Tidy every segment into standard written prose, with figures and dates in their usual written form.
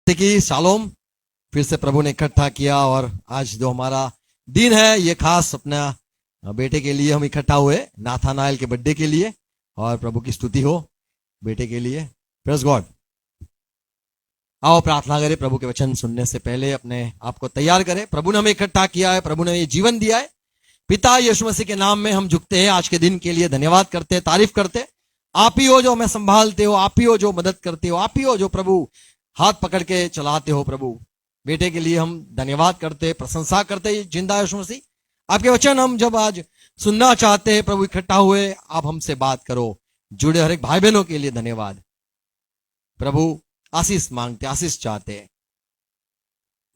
प्रत्येकी शालोम। फिर से प्रभु ने इकट्ठा किया और आज जो हमारा दिन है ये खास अपना बेटे के लिए हम इकट्ठा हुए, नाथानाएल के बर्थडे के लिए। और प्रभु की स्तुति हो बेटे के लिए। Praise God. आओ प्रार्थना करें। प्रभु के वचन सुनने से पहले अपने आप को तैयार करें। प्रभु ने हमें इकट्ठा किया है, प्रभु ने ये जीवन दिया है। पिता यीशु मसीह के नाम में हम झुकते हैं, आज के दिन के लिए धन्यवाद करते हैं, तारीफ करते हैं। आप ही हो जो हमें संभालते हो, आप ही हो जो मदद करते हो, आप ही हो जो प्रभु हाथ पकड़ के चलाते हो। प्रभु बेटे के लिए हम धन्यवाद करते, प्रशंसा करते। जिंदा यीशु मसीह, आपके वचन हम जब आज सुनना चाहते हैं प्रभु, इकट्ठा हुए, आप हमसे बात करो। जुड़े हर एक भाई बहनों के लिए धन्यवाद। प्रभु आशीष मांगते, आशीष चाहते हैं।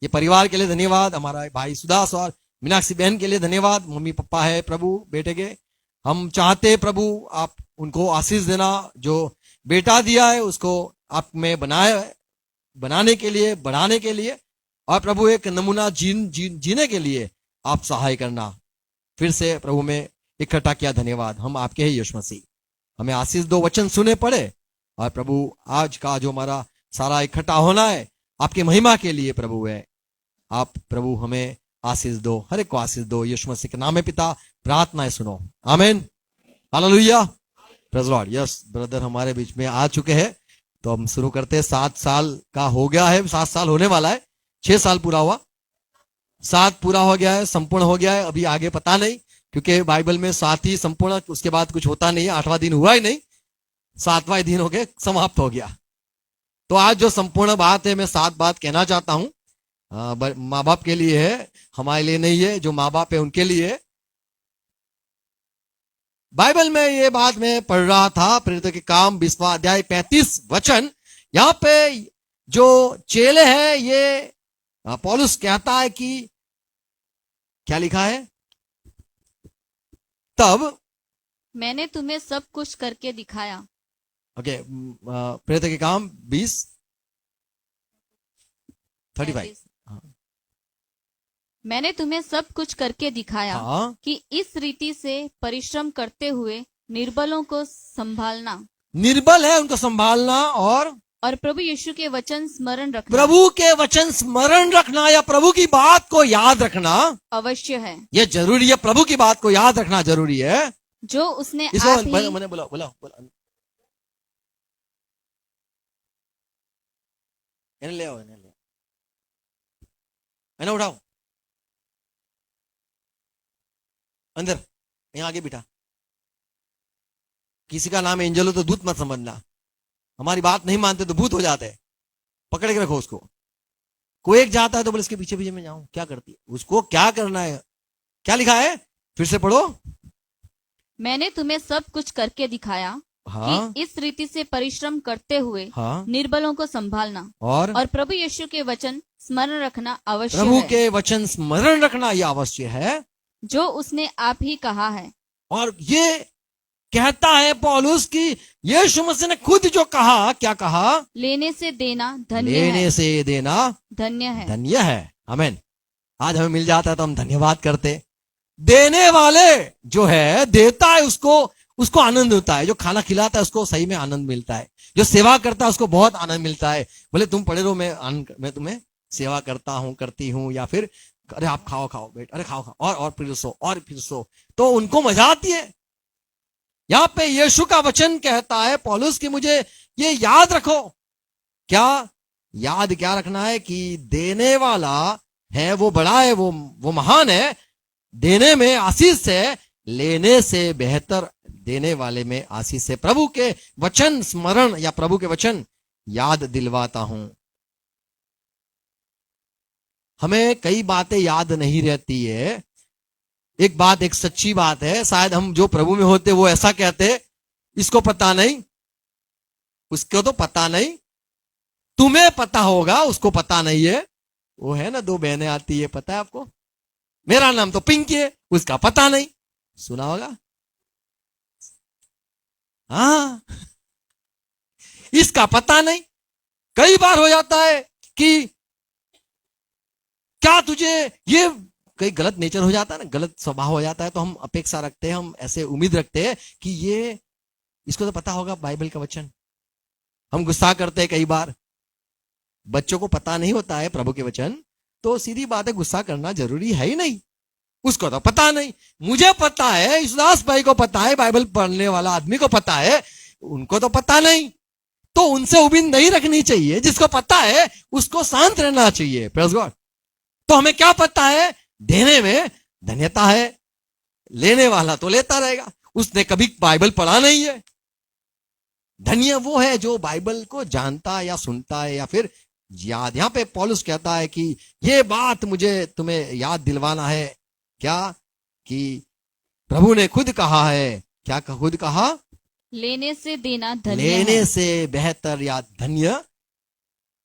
ये परिवार के लिए धन्यवाद, हमारा भाई सुदास और मीनाक्षी बहन के लिए धन्यवाद। मम्मी पापा है प्रभु बेटे के, हम चाहते प्रभु आप उनको आशीष देना। जो बेटा दिया है उसको आप में बनाने के लिए, बढ़ाने के लिए, और प्रभु एक नमूना जीने के लिए आप सहाय करना। फिर से प्रभु में इकट्ठा किया, धन्यवाद। हम आपके ही यीशु मसीह, हमें आशीष दो। वचन सुने पड़े और प्रभु आज का जो हमारा सारा इकट्ठा होना है आपके महिमा के लिए प्रभु है। आप प्रभु हमें आशीष दो, हर एक को आशीष दो। यीशु मसीह के नाम में पिता प्रार्थनाएं सुनो, आमीन, hallelujah, praise Lord. Yes, brother हमारे बीच में आ चुके हैं, तो हम शुरू करते हैं। 7 साल का हो गया है, 7 साल होने वाला है। 6 साल पूरा हुआ, 7 पूरा हो गया है, संपूर्ण हो गया है। अभी आगे पता नहीं, क्योंकि बाइबल में 7 ही संपूर्ण, उसके बाद कुछ होता नहीं है। 8वां दिन हुआ ही नहीं, 7वां दिन हो गया, समाप्त हो गया। तो आज जो संपूर्ण बात है, मैं 7 बात कहना चाहता हूं। माँ बाप के लिए है, हमारे लिए नहीं है। जो माँ बाप है उनके लिए। बाइबल में ये बात मैं पढ़ रहा था, प्रेरितों के काम 20वां अध्याय 35 वचन। यहां पे जो चेले हैं, ये पौलुस कहता है कि क्या लिखा है, तब मैंने तुम्हें सब कुछ करके दिखाया। ओके, प्रेरितों के काम 20:35। मैंने तुम्हें सब कुछ करके दिखाया हाँ। कि इस रीति से परिश्रम करते हुए निर्बलों को संभालना, निर्बल है उनको संभालना, और प्रभु यीशु के वचन स्मरण रखना, प्रभु के वचन स्मरण रखना, या प्रभु की बात को याद रखना अवश्य है। यह जरूरी है। प्रभु की बात को याद रखना जरूरी है। जो उसने इसको आप ही मैंने बोला ले आओ, मैंने उठाओ अंदर, यहाँ आगे बिठा। किसी का नाम एंजल हो तो दूत मत समझना। हमारी बात नहीं मानते तो भूत हो जाते हैं, पकड़ के रखो उसको। कोई एक जाता है तो बोले इसके पीछे पीछे मैं जाऊं, क्या करती है, उसको क्या करना है। क्या लिखा है, फिर से पढ़ो। मैंने तुम्हें सब कुछ करके दिखाया, हाँ, कि इस रीति से परिश्रम करते हुए हाँ, निर्बलों को संभालना, और प्रभु यीशु के वचन स्मरण रखना अवश्य प्रभु है। के वचन स्मरण रखना यह अवश्य है, जो उसने आप ही कहा है। और ये कहता है पौलुस की यीशु मसीह ने खुद जो कहा, क्या कहा, लेने से देना धन्य लेने है, से देना धन्य है। धन्य है। आमीन। आज हमें मिल जाता है तो हम धन्यवाद करते। देने वाले जो है, देता है, उसको आनंद होता है। जो खाना खिलाता है उसको सही में आनंद मिलता है। जो सेवा करता है उसको बहुत आनंद मिलता है। बोले तुम पढ़े रहो, मैं तुम्हें सेवा करता हूं, करती हूं, या फिर अरे आप खाओ बेट, अरे खाओ और फिर सो, और फिर सो, तो उनको मजा आती है। यहां पे यीशु का वचन कहता है पौलुस की, मुझे ये याद रखो। क्या याद, क्या रखना है, कि देने वाला है वो बड़ा है, वो महान है। देने में आशीष है, लेने से बेहतर देने वाले में आशीष है। प्रभु के वचन स्मरण, या प्रभु के वचन याद दिलवाता हूं। हमें कई बातें याद नहीं रहती है। एक बात, एक सच्ची बात है, शायद हम जो प्रभु में होते वो ऐसा कहते, इसको पता नहीं, उसको तो पता नहीं, तुम्हें पता होगा, उसको पता नहीं है। वो है ना, 2 बहनें आती है, पता है आपको, मेरा नाम तो पिंकी है, उसका पता नहीं, सुना होगा। हाँ, इसका पता नहीं। कई बार हो जाता है कि क्या तुझे ये, कई गलत नेचर हो जाता है ना, गलत स्वभाव हो जाता है, तो हम अपेक्षा रखते हैं, हम ऐसे उम्मीद रखते हैं कि ये, इसको तो पता होगा बाइबल का वचन। हम गुस्सा करते हैं कई बार, बच्चों को पता नहीं होता है प्रभु के वचन, तो सीधी बात है, गुस्सा करना जरूरी है ही नहीं। उसको तो पता नहीं, मुझे पता है, ईशुदास भाई को पता है, बाइबल पढ़ने वाला आदमी को पता है, उनको तो पता नहीं, तो उनसे उम्मीद नहीं रखनी चाहिए। जिसको पता है उसको शांत रहना चाहिए। Praise God. तो हमें क्या पता है? देने में धन्यता है, लेने वाला तो लेता रहेगा। उसने कभी बाइबल पढ़ा नहीं है। धन्य वो है जो बाइबल को जानता है या सुनता है या फिर याद। यहां पे पौलुस कहता है कि ये बात मुझे तुम्हें याद दिलवाना है, क्या कि प्रभु ने खुद कहा है। क्या खुद कहा? लेने से देना धन्य लेने है। से बेहतर या धन्य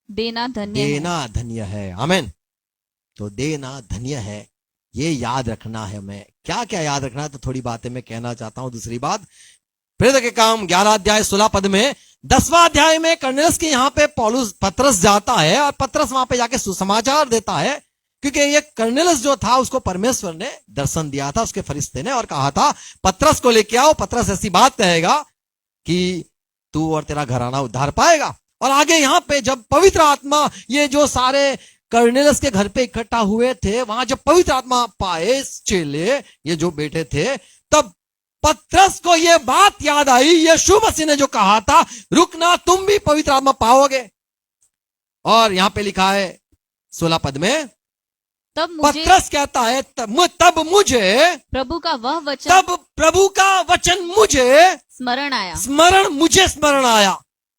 देना धन्य है। देना धन्य है। आमीन। तो देना धन्य है, ये याद रखना है। हमें क्या क्या याद रखना है, तो थोड़ी बातें मैं कहना चाहता हूं। दूसरी बात, प्रेरित के काम 11 अध्याय 16 पद में, 10वां अध्याय में कर्नेलियस के यहाँ पे पौलुस पतरस जाता है और पतरस वहां पे जाके सुसमाचार देता है, क्योंकि ये कर्नेलियस जो था उसको परमेश्वर ने दर्शन दिया था, उसके फरिश्ते ने, और कहा था पतरस को लेके आओ, पतरस ऐसी बात कहेगा कि तू और तेरा घराना उद्धार पाएगा। और आगे यहाँ पे जब पवित्र आत्मा, ये जो सारे कर्नेलियस के घर पे इकट्ठा हुए थे, वहां जब पवित्र आत्मा पाए चेले, ये जो बेटे थे, तब पतरस को ये बात याद आई, यीशु मसीह ने जो कहा था, रुकना तुम भी पवित्र आत्मा पाओगे। और यहां पे लिखा है 16 पद में, तब मुझे पतरस कहता है तब मुझे प्रभु का वह वचन तब प्रभु का वचन मुझे स्मरण आया। स्मरण आया।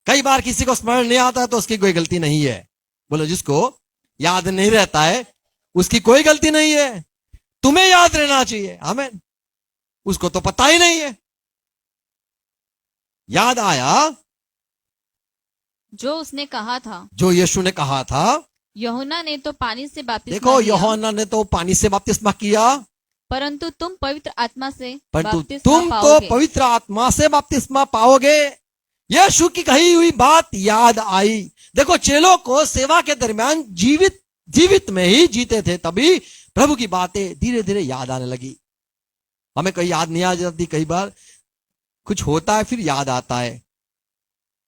कई बार किसी को स्मरण नहीं आता है तो उसकी कोई गलती नहीं है। बोलो, जिसको याद नहीं रहता है उसकी कोई गलती नहीं है, तुम्हें याद रहना चाहिए। आमीन। उसको तो पता ही नहीं है। याद आया जो उसने कहा था, जो यीशु ने कहा था। यूहन्ना ने तो पानी से बपतिस्मा देखो, दिया, यूहन्ना ने तो पानी से बपतिस्मा किया, परंतु तुम पवित्र आत्मा से परंतु बपतिस्मा तुम तो पाओगे। पवित्र आत्मा से बपतिस्मा पाओगे। यीशु की कही हुई बात याद आई। देखो, चेलों को सेवा के दरमियान जीवित में ही जीते थे, तभी प्रभु की बातें धीरे धीरे याद आने लगी। हमें कहीं याद नहीं आ जाती, कई बार कुछ होता है फिर याद आता है।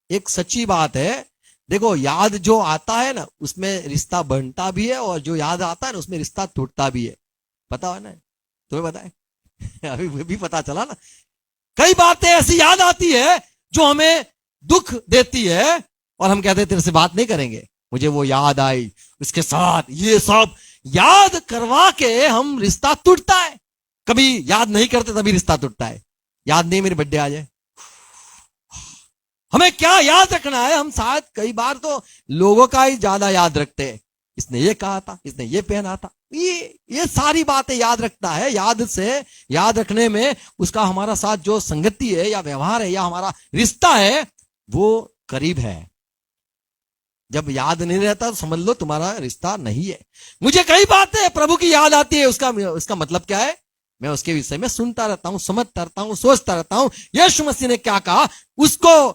एक सच्ची बात है, देखो, याद जो आता है ना उसमें रिश्ता बनता भी है, और जो याद आता है ना उसमें रिश्ता टूटता भी है। पता है ना? तुम्हें पता है? अभी भी पता चला ना। कई बातें ऐसी याद आती है जो हमें दुख देती है, और हम कहते हैं तेरे से बात नहीं करेंगे, मुझे वो याद आई, उसके साथ ये सब याद करवा के हम रिश्ता टूटता है। कभी याद नहीं करते तभी रिश्ता टूटता है। याद नहीं, मेरी बर्थडे आ जाए। हमें क्या याद रखना है? हम शायद कई बार तो लोगों का ही ज्यादा याद रखते हैं। इसने ये कहा था, इसने ये पहना था, ये सारी बातें याद रखता है। याद रखने में उसका हमारा साथ जो संगति है या व्यवहार है या हमारा रिश्ता है वो करीब है। जब याद नहीं रहता तो समझ लो तुम्हारा रिश्ता नहीं है। मुझे कई बातें प्रभु की याद आती है, उसका मतलब क्या है? मैं उसके विषय में सुनता रहता हूं, समझता रहता हूं, सोचता रहता हूं। यीशु मसीह ने क्या कहा उसको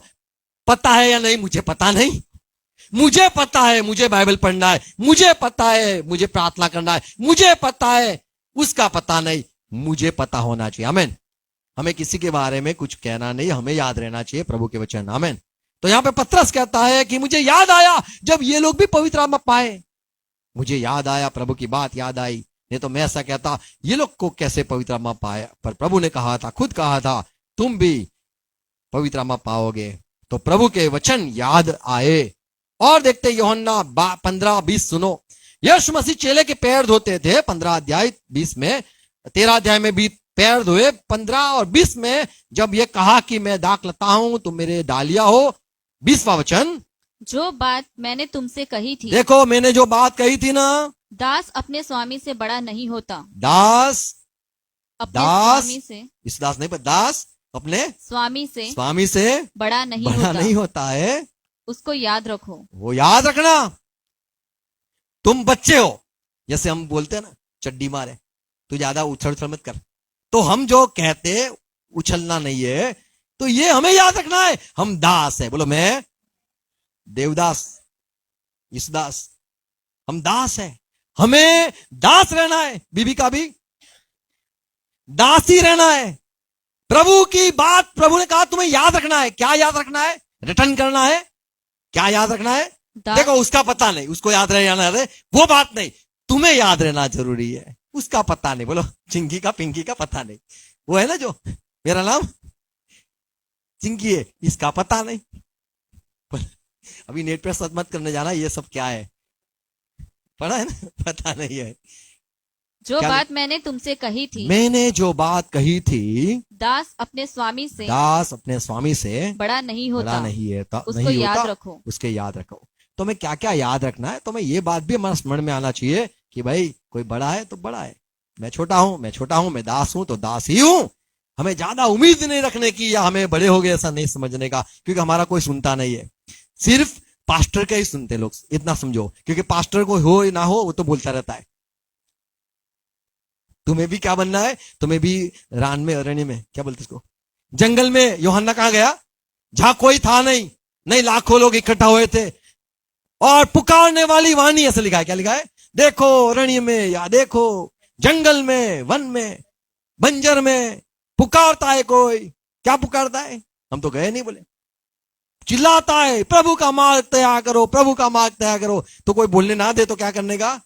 पता है या नहीं मुझे पता नहीं। मुझे पता है मुझे बाइबल पढ़ना है, मुझे पता है मुझे प्रार्थना करना है, मुझे पता है, उसका पता नहीं, मुझे पता होना चाहिए। आमीन। हमें किसी के बारे में कुछ कहना नहीं, हमें याद रहना चाहिए प्रभु के वचन। आमीन। तो यहां पे पतरस कहता है कि मुझे याद आया जब ये लोग भी पवित्र आत्मा पाए, मुझे याद आया, प्रभु की बात याद आई। नहीं तो मैं ऐसा कहता ये लोग को कैसे पवित्र आत्मा पाया, पर प्रभु ने कहा था, खुद कहा था, तुम भी पवित्र आत्मा पाओगे। तो प्रभु के वचन याद आए। और देखते यूहन्ना 15-20 सुनो। यीशु मसीह चेले के पैर धोते थे 15 अध्याय 20 में, 13 अध्याय में भी पैर धोए। 15 और 20 में जब ये कहा कि मैं दाख लता हूं तुम मेरे डालिया हो, 20वां वचन, जो बात मैंने तुमसे कही थी, देखो मैंने जो बात कही थी ना, दास अपने स्वामी से बड़ा नहीं होता। दास अपने दास स्वामी से इस दास नहीं पर दास अपने स्वामी से बड़ा नहीं होता है। उसको याद रखो। वो याद रखना। तुम बच्चे हो, जैसे हम बोलते हैं ना, चड्डी मारे, तू ज्यादा उछल उछल मत कर। तो हम जो कहते उछलना नहीं है, तो ये हमें याद रखना है। हम दास है, बोलो मैं देवदास, यीशुदास, हम दास है। हमें दास रहना है, बीबी का भी दास ही रहना है। प्रभु की बात प्रभु ने कहा तुम्हें याद रखना है। क्या याद रखना है? रिटर्न करना है। क्या याद रखना है? दास देखो उसका पता नहीं, उसको याद रहे या ना रहे वो बात नहीं, तुम्हें याद रहना जरूरी है। उसका पता नहीं, बोलो चिंकी का पिंकी का पता नहीं, वो है ना जो मेरा नाम चिंकी है, इसका पता नहीं। अभी नेट पे सर्च मत करने जाना ये सब क्या है, पढ़ा है ना, पता नहीं है। जो क्या बात मैंने तुमसे कही थी, मैंने जो बात कही थी, दास अपने स्वामी से दास अपने स्वामी से बड़ा नहीं बड़ा होता, नहीं है, उसको नहीं याद होता, रखो। उसके याद रखो। तो मैं क्या क्या याद रखना है, तो मैं ये बात भी हमारे स्मरण में आना चाहिए कि भाई कोई बड़ा है तो बड़ा है, मैं छोटा हूं, मैं छोटा हूं, मैं दास हूं तो दास ही हूं। हमें ज्यादा उम्मीद नहीं रखने की या हमें बड़े हो गए ऐसा नहीं समझने का, क्योंकि हमारा कोई सुनता नहीं है, सिर्फ पास्टर का ही सुनते लोग, इतना समझो, क्योंकि पास्टर को हो ना हो वो तो बोलता रहता है। तुम्हें भी क्या बनना है, तुम्हें भी रान में अरण्य में क्या बोलते उसको, जंगल में यूहन्ना कहां गया, जहां कोई था नहीं, नहीं लाखों लोग इकट्ठा हुए थे, और पुकारने वाली वाणी, ऐसे लिखा है, क्या लिखा है, देखो अरण्य में या देखो जंगल में, वन में, बंजर में पुकारता है कोई, क्या पुकारता है, हम तो गए नहीं, बोले चिल्लाता है प्रभु का मार्ग तैयार करो, प्रभु का मार्ग तैयार करो। तो कोई बोलने ना दे तो क्या करने का,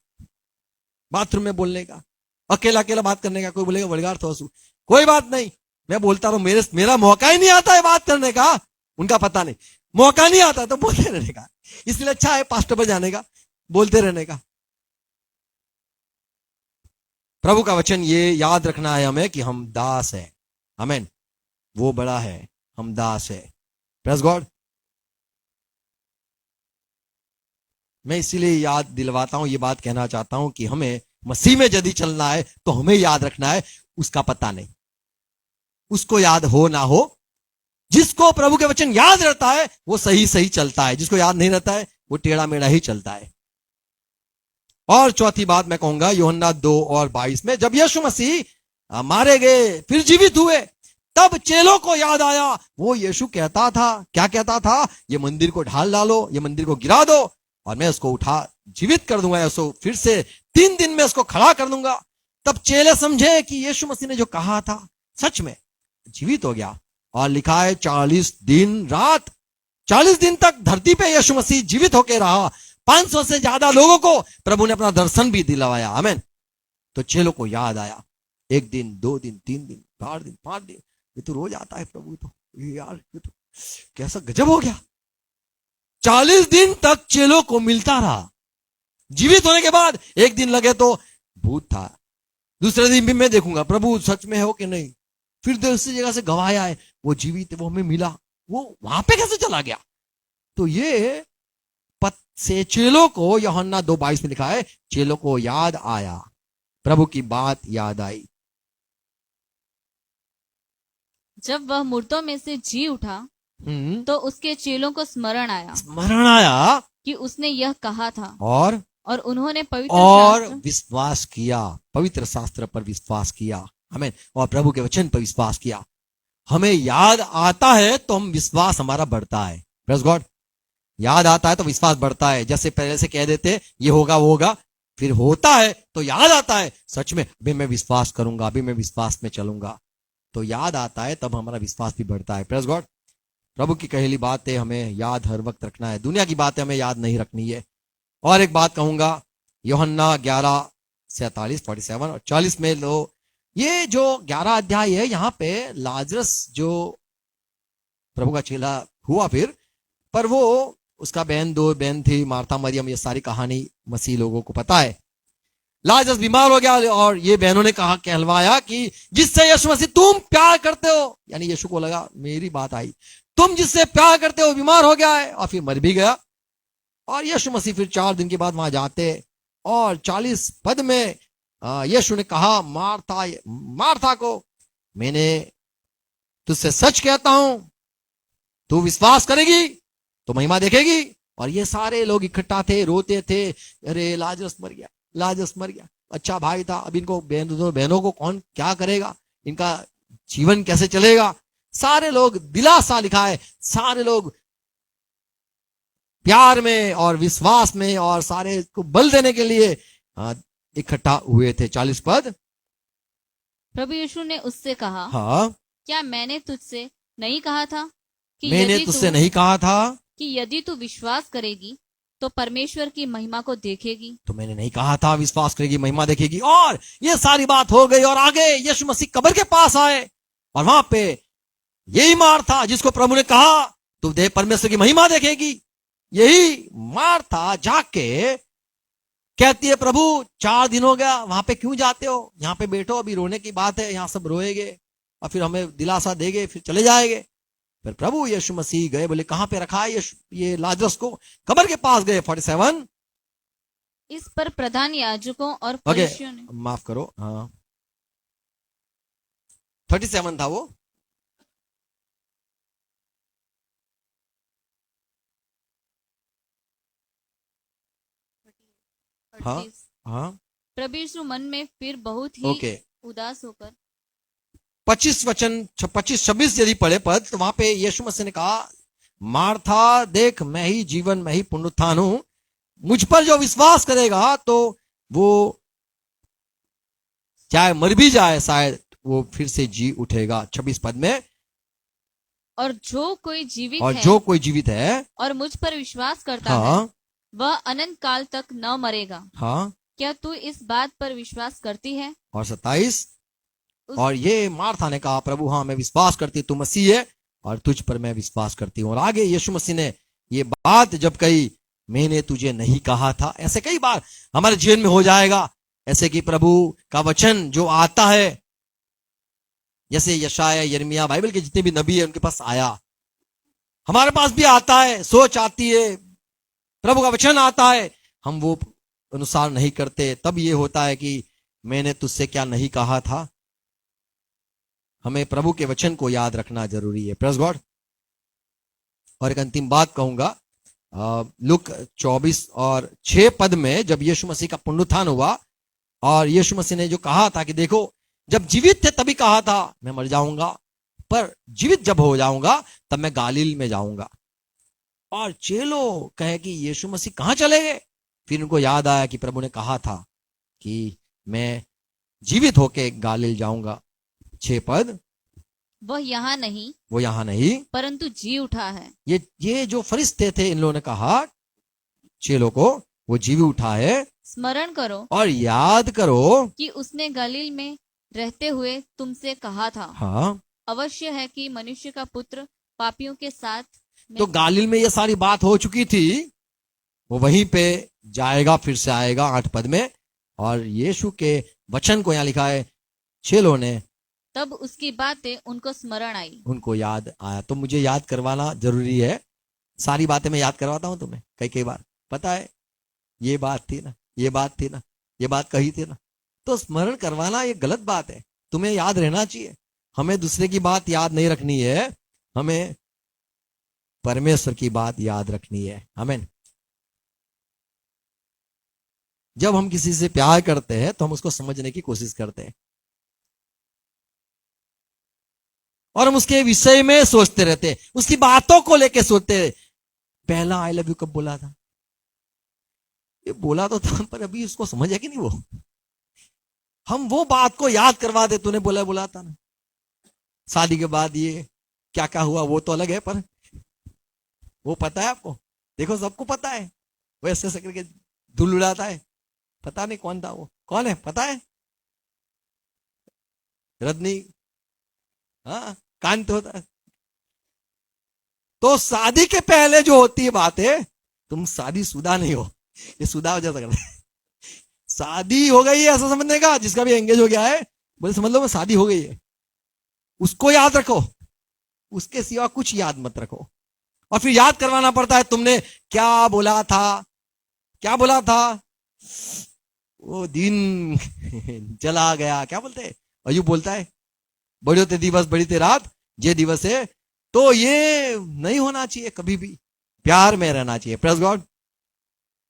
बाथरूम में बोलने का, अकेला अकेला बात करने का। कोई बोलेगा बड़गार तो कोई बात नहीं, मैं बोलता रहूं, मेरा मौका ही नहीं आता है बात करने का, उनका पता नहीं, मौका नहीं आता तो बोलते रहने का। इसलिए अच्छा है पास्टर पर जाने का, बोलते रहने का। प्रभु का वचन ये याद रखना है हमें कि हम दास है, आमीन, वो बड़ा है, हम दास है, प्रेज गॉड। मैं इसीलिए याद दिलवाता हूं, ये बात कहना चाहता हूं कि हमें मसीह में यदि चलना है तो हमें याद रखना है उसका पता नहीं, उसको याद हो ना हो। जिसको प्रभु के वचन याद रहता है वो सही सही चलता है, जिसको याद नहीं रहता है वो टेढ़ा मेढ़ा ही चलता है। और चौथी बात मैं कहूंगा यूहन्ना 2:22 में, जब यीशु मसीह मारे गए फिर जीवित हुए, तब चेलों को याद आया, वो यीशु कहता था, क्या कहता था, ये मंदिर को ढाल डालो, ये मंदिर को गिरा दो और मैं उसको उठा जीवित कर दूंगा, उसको फिर से 3 दिन में उसको खड़ा कर दूंगा। तब चेले समझे कि यीशु मसीह ने जो कहा था सच में जीवित हो गया। और लिखा है 40 दिन रात, 40 दिन तक धरती पे यीशु मसीह जीवित होकर रहा, 500 से ज्यादा लोगों को प्रभु ने अपना दर्शन भी दिलवाया, आमीन। तो चेलों को याद आया, 1 दिन 2 दिन 3 दिन 4 दिन 5 दिन, ये तो रोज आता है प्रभु, तो यार ये तो कैसा गजब हो गया। 40 दिन तक चेलों को मिलता रहा। जीवित होने के बाद 1 दिन लगे तो भूत था, दूसरे दिन भी मैं देखूंगा प्रभु सच में हो कि नहीं, फिर दूसरी जगह से गवाया है, वो जीवित है, वो हमें मिला, वो वहां पे कैसे चला गया। तो ये पद से चेलों को, यूहन्ना 2:22 में लिखा है, चेलों को याद आया, प्रभु की बात याद आई। जब वह मूर्तों में से जी उठा तो उसके चेलों को स्मरण आया कि उसने यह कहा था, और उन्होंने विश्वास किया, पवित्र शास्त्र पर विश्वास किया, हमें और प्रभु के वचन पर विश्वास किया। हमें याद आता है तो हम विश्वास हमारा बढ़ता है, प्रेज गॉड। याद आता है तो विश्वास बढ़ता है, जैसे पहले से कह देते ये होगा वो होगा, फिर होता है तो याद आता है सच में अभी मैं विश्वास करूंगा, अभी मैं विश्वास में चलूंगा, तो याद आता है तब हमारा विश्वास भी बढ़ता है, प्रेज गॉड। प्रभु की कहेली बातें हमें याद हर वक्त रखना है, दुनिया की बातें हमें याद नहीं रखनी है। और एक बात कहूंगा, यूहन्ना 11:47 और 40 में लो, ये जो 11 अध्याय है, यहाँ पे लाजरस जो प्रभु का चेला हुआ फिर, पर वो उसका दो बहन थी, मार्था मरियम, ये सारी कहानी मसीह लोगों को पता है। लाजरस बीमार हो गया और ये बहनों ने कहा, कहलवाया कि जिससे यीशु मसीह तुम प्यार करते हो, यानी यीशु को लगा मेरी बात आई, तुम जिससे प्यार करते हो बीमार हो गया है, और फिर मर भी गया। और यीशु मसीह फिर 4 दिन के बाद वहां जाते, और 40 पद में यीशु ने कहा मार्था, मार्था को, मैंने तुझसे सच कहता हूं, तू विश्वास करेगी तो महिमा देखेगी। और ये सारे लोग इकट्ठा थे, रोते थे, अरे लाजरस मर गया, लाजरस मर गया, अच्छा भाई था, अब इनको बहनों को कौन क्या करेगा, इनका जीवन कैसे चलेगा। सारे लोग दिलासा लिखा है, सारे लोग प्यार में और विश्वास में और सारे को बल देने के लिए इकट्ठा हुए थे। 40 पद, प्रभु यीशु ने उससे कहा, हाँ, क्या मैंने तुझसे नहीं कहा था कि मैंने तुझसे नहीं कहा था कि यदि तू विश्वास करेगी तो परमेश्वर की महिमा को देखेगी। तो मैंने नहीं कहा था विश्वास करेगी महिमा देखेगी। और ये सारी बात हो गई और आगे यीशु मसीह कब्र के पास आए और वहां पे यही मार्था जिसको प्रभु ने कहा तू दे परमेश्वर की महिमा देखेगी, यही मार्था जाके कहती है प्रभु 4 दिन हो गया, वहां पे क्यों जाते हो, यहाँ पे बैठो, अभी रोने की बात है, यहाँ सब रोएंगे और फिर हमें दिलासा देंगे फिर चले जाएंगे। फिर प्रभु यीशु मसीह गए, बोले कहां पे रखा है ये लाजरस को, कब्र के पास गए। 47 इस पर प्रधान याजकों और फरीसियों ने, माफ करो, हाँ 37 था वो। हाँ हाँ प्रभु यीशु मन में फिर बहुत ही उदास होकर 25-26 यदि पढ़े पद तो वहां पे यीशु मसीह ने कहा मार्था देख मैं ही जीवन मैं ही पुनरुत्थान हूं, मुझ पर जो विश्वास करेगा तो वो चाहे मर भी जाए शायद वो फिर से जी उठेगा। 26 पद में और जो कोई जीवित है और मुझ पर विश्वास करता है वह अनंत काल तक न मरेगा। हाँ क्या तू इस बात पर विश्वास करती है? और 27 और ये मार्था ने कहा प्रभु हाँ मैं विश्वास करती, तू मसीह है और तुझ पर मैं विश्वास करती हूँ। और आगे यीशु मसीह ने ये बात जब कही मैंने तुझे नहीं कहा था, ऐसे कई बार हमारे जीवन में हो जाएगा, ऐसे कि प्रभु का वचन जो आता है, जैसे यशाया यिर्मयाह बाइबल के जितने भी नबी है उनके पास आया, हमारे पास भी आता है, सोच आती है, प्रभु का वचन आता है, हम वो अनुसार नहीं करते, तब ये होता है कि मैंने तुझसे क्या नहीं कहा था। हमें प्रभु के वचन को याद रखना जरूरी है। Praise God. और एक अंतिम बात कहूंगा, लूक 24 और 6 पद में जब यीशु मसीह का पुनरुत्थान हुआ और यीशु मसीह ने जो कहा था कि देखो जब जीवित थे तभी कहा था मैं मर जाऊंगा, पर जीवित जब हो जाऊंगा तब मैं गालील में जाऊंगा। और चेलो कहे कि यीशु मसीह कहां चले गए, फिर उनको याद आया कि प्रभु ने कहा था कि मैं जीवित होके गालील जाऊंगा। 6 पद वो यहाँ नहीं परंतु जी उठा है। ये जो फरिश्ते थे इन लोगों ने कहा चेलों को वो जीवित उठा है, स्मरण करो और याद करो कि उसने गलील में रहते हुए तुमसे कहा था। हाँ अवश्य है कि मनुष्य का पुत्र पापियों के साथ तो गालील में ये सारी बात हो चुकी थी, वो वहीं पे जाएगा, फिर से आएगा 8 पद में। और यीशु के वचन को यहाँ लिखा है चेलों ने तब उसकी बातें उनको स्मरण आई, उनको याद आया। तो मुझे याद करवाना जरूरी है, सारी बातें मैं याद करवाता हूं तुम्हें कई बार, पता है ये बात थी ना, ये बात थी ना, ये बात कही थी ना, तो स्मरण करवाना ये गलत बात है, तुम्हें याद रहना चाहिए। हमें दूसरे की बात याद नहीं रखनी है, हमें परमेश्वर की बात याद रखनी है। आमीन। जब हम किसी से प्यार करते हैं तो हम उसको समझने की कोशिश करते हैं और हम उसके विषय में सोचते रहते हैं, उसकी बातों को लेके सोचते हैं। पहला आई लव यू कब बोला था, ये बोला तो था पर अभी उसको समझ है कि नहीं, वो हम वो बात को याद करवा दे, तूने बोला था ना, शादी के बाद ये क्या क्या हुआ वो तो अलग है, पर वो पता है आपको, देखो सबको पता है, वो ऐसे करके धूल उड़ाता है, पता नहीं कौन था वो, कौन है पता है, रजनी, हाँ कांत होता है। तो शादी के पहले जो होती है बात है, तुम शादी शुदा नहीं हो, ये शुदा हो जाता करते, शादी हो गई है ऐसा समझने का, जिसका भी एंगेज हो गया है बोले समझ लो मैं शादी हो गई है, उसको याद रखो, उसके सिवा कुछ याद मत रखो। और फिर याद करवाना पड़ता है तुमने क्या बोला था, क्या बोला था, वो दिन चला गया, क्या बोलते हैं, अयुब बोलता है बड़ी होते दिवस बड़ी ते रात जे दिवस है। तो ये नहीं होना चाहिए, कभी भी प्यार में रहना चाहिए। Praise God.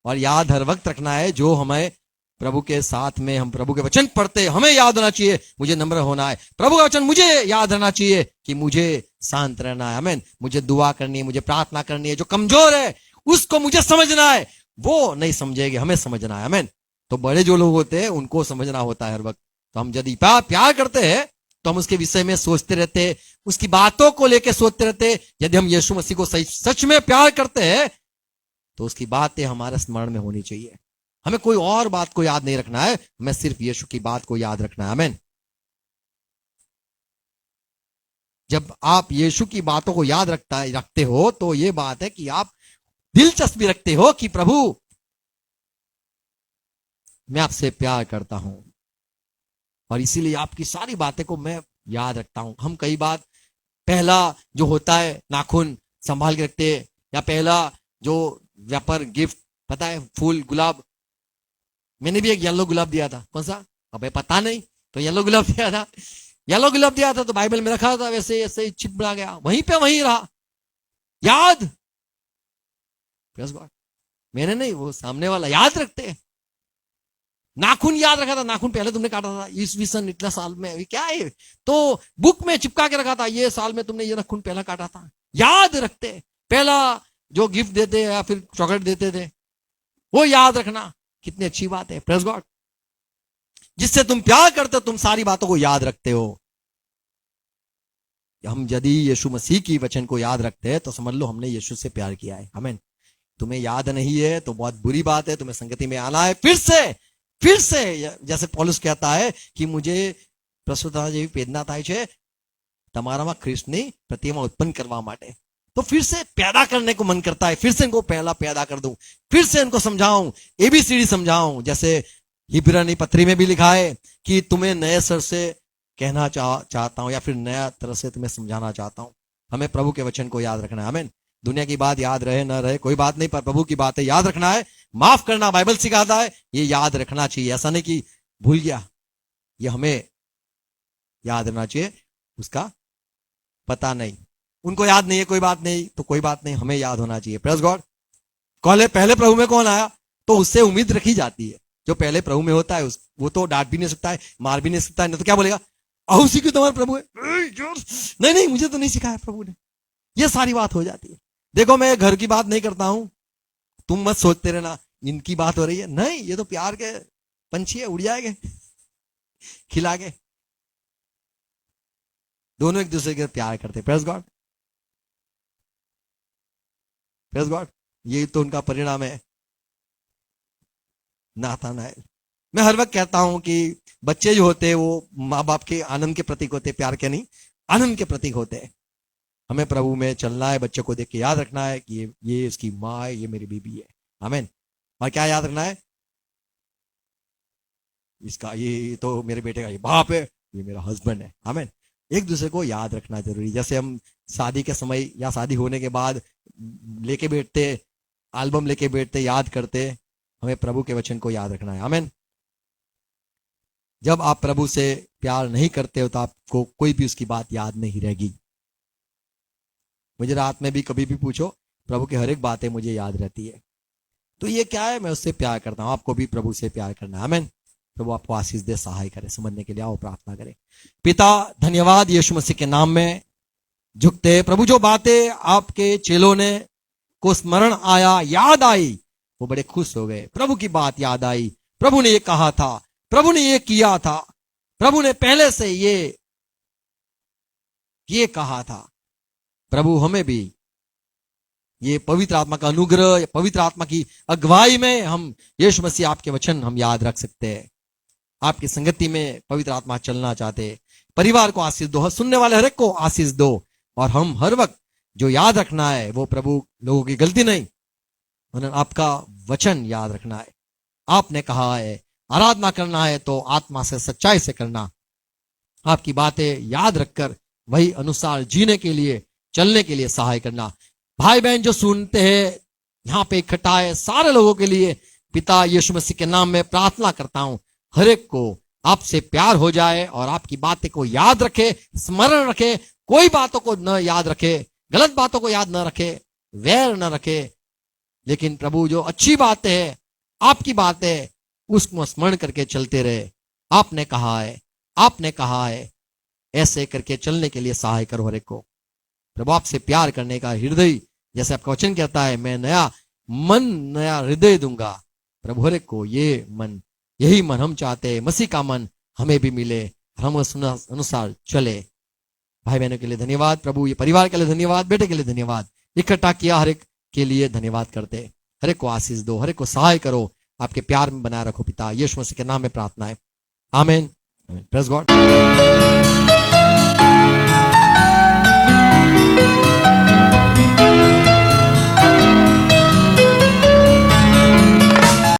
और याद हर वक्त रखना है, जो हमें प्रभु के साथ में हम प्रभु के वचन पढ़ते हमें याद होना चाहिए, मुझे नम्र होना है, प्रभु का वचन मुझे याद रहना चाहिए कि मुझे शांत रहना है। आमीन। मुझे दुआ करनी है, मुझे प्रार्थना करनी है, जो कमजोर है उसको मुझे समझना है, वो नहीं समझेगी, हमें समझना है। आमीन। तो बड़े जो लोग होते हैं उनको समझना होता है हर वक्त। तो हम यदि प्यार करते हैं तो हम उसके विषय में सोचते रहते, उसकी बातों को लेकर सोचते रहते। यदि हम यीशु मसीह को सच में प्यार करते हैं तो उसकी बातें हमारे स्मरण में होनी चाहिए। हमें कोई और बात को याद नहीं रखना है, हमें सिर्फ यीशु की बात को याद रखना है। आमीन। जब आप यीशु की बातों को याद रखते हो तो ये बात है कि आप दिलचस्पी रखते हो कि प्रभु मैं आपसे प्यार करता हूं और इसीलिए आपकी सारी बातें को मैं याद रखता हूं। हम कई बार पहला जो होता है नाखून संभाल के रखते हैं, या पहला जो व्यापार गिफ्ट पता है फूल गुलाब, मैंने भी एक येलो गुलाब दिया था। कौन सा? अबे पता नहीं, तो येलो गुलाब दिया था। येलो गुलाब दिया था तो बाइबल में रखा था, वैसे ऐसे चिपड़ा गया, वहीं पे वहीं रहा। याद, मैंने नहीं, वो सामने वाला याद रखते हैं। नाखून याद रखा था, नाखून पहले तुमने काटा था ईस्वी सन इतना साल में, क्या है तो बुक में चिपका के रखा था, ये साल में तुमने ये नाखून पहला काटा था। याद रखते, पहला जो गिफ्ट देते या फिर चॉकलेट देते थे वो याद रखना कितनी अच्छी बात है। Praise God. जिससे तुम प्यार करते हो तुम सारी बातों को याद रखते हो। हम यदि यीशु मसीह की वचन को याद रखते हैं तो समझ लो हमने यीशु से प्यार किया है। आमीन। तुम्हें याद नहीं है तो बहुत बुरी बात है, तुम्हें संगति में आना है फिर से जैसे पौलुस कहता है कि मुझे प्रस्तुता જેવી પ્રેરણા થાય છે તમારામાં ખ્રિસ્તની प्रतिमा उत्पन्न करवा માટે। तो फिर से पैदा करने को मन करता है, फिर से इनको पहला पैदा कर दूं, फिर से इनको समझाऊं, एबीसीडी समझाऊं। जैसे हिब्रानी पत्री में भी लिखा है कि तुम्हें नए सर से कहना चाहता हूं या फिर नया तरह से तुम्हें समझाना चाहता हूं। हमें प्रभु के वचन को याद रखना है। आमीन। दुनिया की बात याद रहे न रहे कोई बात नहीं, पर प्रभु की बातें याद रखना है। माफ करना बाइबल सिखाता है, ये याद रखना चाहिए। ऐसा नहीं कि भूल गया, ये हमें याद रखना चाहिए। उसका पता नहीं, उनको याद नहीं है, कोई बात नहीं, तो कोई बात नहीं, हमें याद होना चाहिए। Praise God. पहले प्रभु में कौन आया तो उससे उम्मीद रखी जाती है। जो पहले प्रभु में होता है वो तो डांट भी नहीं सकता है, मार भी नहीं सकता है, नहीं तो क्या बोलेगा, अहो सीखो तुम्हारे प्रभु है, नहीं मुझे तो नहीं सिखाया प्रभु ने। ये सारी बात हो जाती है। देखो मैं घर की बात नहीं करता हूं, तुम मत सोचते रहना इनकी बात हो रही है, नहीं, ये तो प्यार के पंछी है, उड़ जाएंगे खिला के। दोनों एक दूसरे के प्यार करते। Praise God, praise God. ये तो उनका परिणाम है नाथानाएल। मैं हर वक्त कहता हूं कि बच्चे जो होते हैं वो माँ बाप के आनंद के प्रतीक होते, प्यार के नहीं, आनंद के प्रतीक होते हैं। हमें प्रभु में चलना है, बच्चों को देख के याद रखना है कि ये इसकी माँ है, ये मेरी बीबी है। आमीन। और क्या याद रखना है, इसका ये तो मेरे बेटे का ये बाप है, ये मेरा हस्बैंड है। आमीन। एक दूसरे को याद रखना जरूरी। जैसे हम शादी के समय या शादी होने के बाद लेके बैठते, एल्बम लेके बैठते, याद करते, हमें प्रभु के वचन को याद रखना है। आमीन। जब आप प्रभु से प्यार नहीं करते हो तो आपको कोई भी उसकी बात याद नहीं रहेगी। मुझे रात में भी कभी भी पूछो, प्रभु की हर एक बातें मुझे याद रहती है। तो ये क्या है, मैं उससे प्यार करता हूं। आपको भी प्रभु से प्यार करना है। आमीन। प्रभु आपको आशीष दे, सहाय करे समझने के लिए। आओ प्रार्थना करें। पिता धन्यवाद, यीशु मसीह के नाम में झुकते प्रभु, जो बातें आपके चेलों ने को स्मरण आया, याद आई, वो बड़े खुश हो गए। प्रभु की बात याद आई, प्रभु ने ये कहा था, प्रभु ने ये किया था, प्रभु ने पहले से ये कहा था। प्रभु हमें भी ये पवित्र आत्मा का अनुग्रह, पवित्र आत्मा की अगुवाई में हम यीशु मसीह आपके वचन हम याद रख सकते हैं। आपकी संगति में पवित्र आत्मा चलना चाहते। परिवार को आशीष दो, सुनने वाले हर एक को आशीष दो, और हम हर वक्त जो याद रखना है वो प्रभु लोगों की गलती नहीं, उन्होंने आपका वचन याद रखना है। आपने कहा है आराधना करना है तो आत्मा से सच्चाई से करना। आपकी बातें याद रखकर वही अनुसार जीने के लिए, चलने के लिए सहाय करना। भाई बहन जो सुनते हैं यहाँ पे इकट्ठा है, सारे लोगों के लिए पिता यीशु मसीह के नाम में प्रार्थना करता हूं, हर एक को आपसे प्यार हो जाए और आपकी बातें को याद रखे, स्मरण रखे, कोई बातों को न याद रखे, गलत बातों को याद न रखे, वैर न रखे, लेकिन प्रभु जो अच्छी बातें है, आपकी बातें, उसको स्मरण करके चलते रहे। आपने कहा है ऐसे करके चलने के लिए सहाय करो हर एक को। प्रभु आपसे प्यार करने का हृदय, जैसे आपका वचन कहता है, मैं नया मन, नया हृदय दूंगा। प्रभु हर एक को ये मन, यही मन हम चाहते हैं, मसीह का मन हमें भी मिले, हम उस अनुसार चले। भाई बहनों के लिए धन्यवाद प्रभु, ये परिवार के लिए धन्यवाद, बेटे के लिए धन्यवाद, इकट्ठा किया हर एक के लिए धन्यवाद करते। हर एक को आशीष दो, हर एक को सहाय करो, आपके प्यार में बनाए रखो पिता, यीशु मसीह के नाम में प्रार्थना है, आमीन। Praise God.